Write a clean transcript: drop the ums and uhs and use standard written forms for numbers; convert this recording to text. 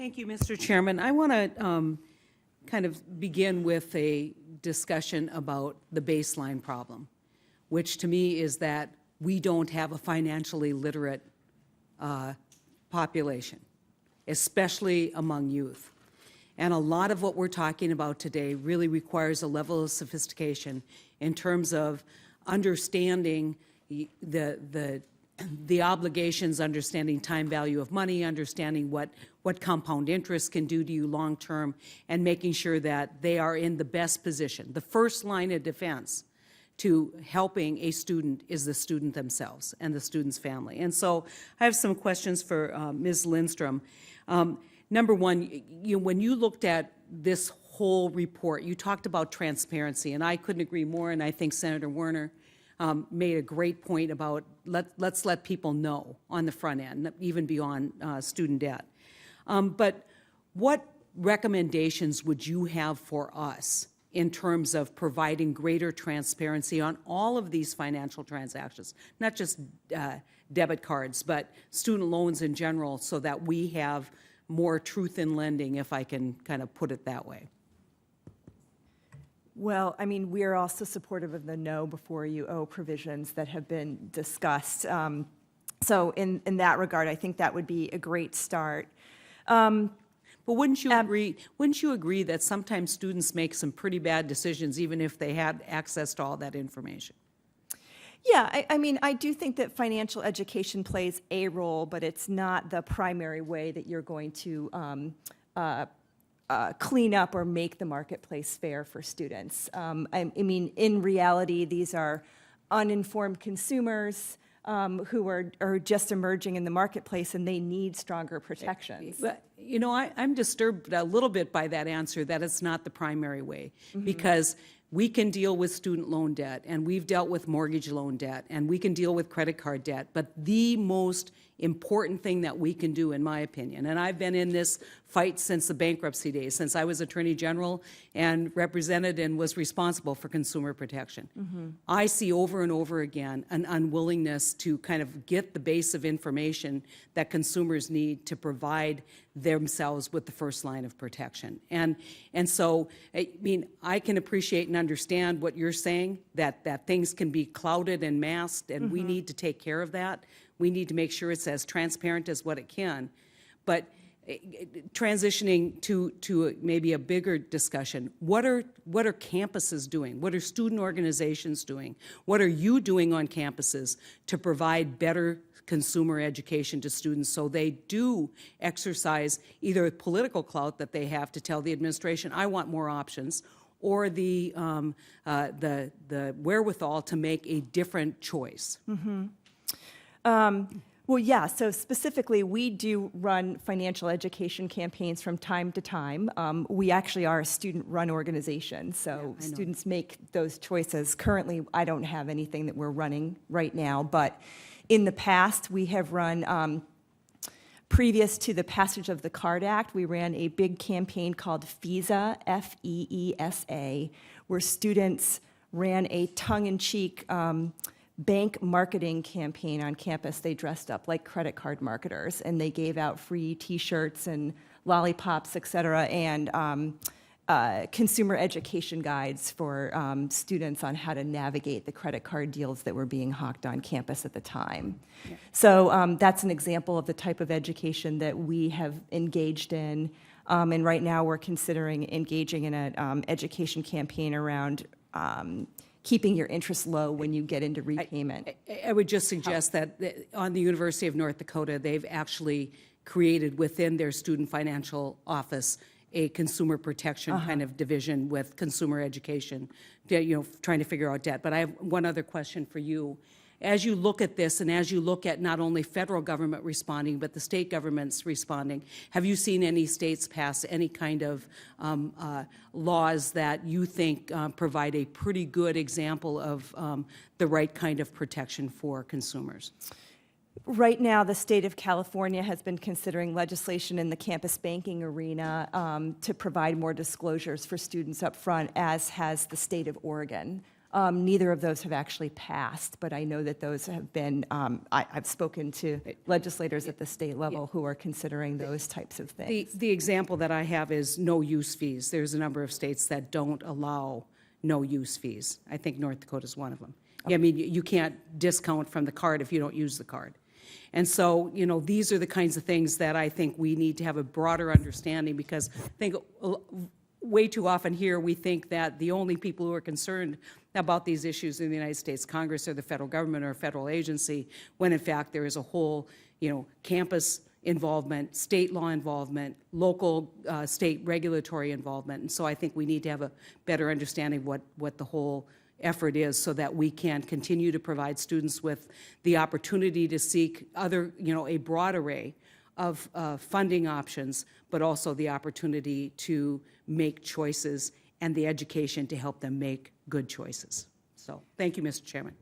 Thank you, Mr. Chairman. I want to kind of begin with a discussion about the baseline problem, which to me is that we don't have a financially literate population, especially among youth. And a lot of what we're talking about today really requires a level of sophistication in terms of understanding the obligations, understanding time value of money, understanding what compound interest can do to you long term, and making sure that they are in the best position. The first line of defense to helping a student is the student themselves and the student's family. And so I have some questions for Ms. Lindstrom. Number one, when you looked at this whole report, you talked about transparency, and I couldn't agree more, and I think Senator Werner made a great point about let's let people know on the front end, even beyond student debt. But what recommendations would you have for us in terms of providing greater transparency on all of these financial transactions, not just debit cards, but student loans in general, so that we have more truth in lending, if I can kind of put it that way? Well, I mean, we are also supportive of the know before you owe provisions that have been discussed. So in that regard, I think that would be a great start. But wouldn't you agree? Wouldn't you agree that sometimes students make some pretty bad decisions, even if they had access to all that information? Yeah, I mean, I do think that financial education plays a role, but it's not the primary way that you're going to clean up or make the marketplace fair for students. I mean, in reality, these are uninformed consumers who are just emerging in the marketplace, and they need stronger protections. But, you know, I'm disturbed a little bit by that answer, that it's not the primary way, because we can deal with student loan debt, and we've dealt with mortgage loan debt, and we can deal with credit card debt, but the most important thing that we can do, in my opinion, and I've been in this fight since the bankruptcy days, since I was Attorney General and represented and was responsible for consumer protection. I see over and over again an unwillingness to kind of get the base of information that consumers need to provide themselves with the first line of protection. And so, I mean, I can appreciate and understand what you're saying, that things can be clouded and masked, and we need to take care of that. We need to make sure it's as transparent as what it can. But transitioning to maybe a bigger discussion, what are campuses doing? What are student organizations doing? What are you doing on campuses to provide better consumer education to students so they do exercise either political clout that they have to tell the administration, I want more options, or the wherewithal to make a different choice? Well, yeah, so specifically, we do run financial education campaigns from time to time. We actually are a student-run organization, so students make those choices. Currently, I don't have anything that we're running right now, but in the past, we have run, previous to the passage of the CARD Act, we ran a big campaign called FEESA, F-E-E-S-A, where students ran a tongue-in-cheek bank marketing campaign on campus. They dressed up like credit card marketers, and they gave out free T-shirts and lollipops, et cetera, and consumer education guides for students on how to navigate the credit card deals that were being hawked on campus at the time. Yeah. So that's an example of the type of education that we have engaged in, and right now we're considering engaging in an education campaign around keeping your interest low when you get into repayment. I would just suggest that on the University of North Dakota, they've actually created within their student financial office a consumer protection kind of division with consumer education, trying to figure out debt. But I have one other question for you. As you look at this, and as you look at not only federal government responding, but the state governments responding, have you seen any states pass any kind of laws that you think provide a pretty good example of the right kind of protection for consumers? Right now, the state of California has been considering legislation in the campus banking arena to provide more disclosures for students up front, as has the state of Oregon. Neither of those have actually passed, but I know that those have been, I've spoken to legislators at the state level who are considering those types of things. The example that I have is no-use fees. There's a number of states that don't allow no-use fees. I think North Dakota is one of them. I mean, you can't discount from the card if you don't use the card. And so, you know, these are the kinds of things that I think we need to have a broader understanding, because I think way too often here we think that the only people who are concerned about these issues in the United States Congress or the federal government or a federal agency, when in fact there is a whole, you know, campus involvement, state law involvement, local state regulatory involvement. And so I think we need to have a better understanding what the whole effort is, so that we can continue to provide students with the opportunity to seek other, you know, a broad array of funding options, but also the opportunity to make choices and the education to help them make good choices. So thank you, Mr. Chairman.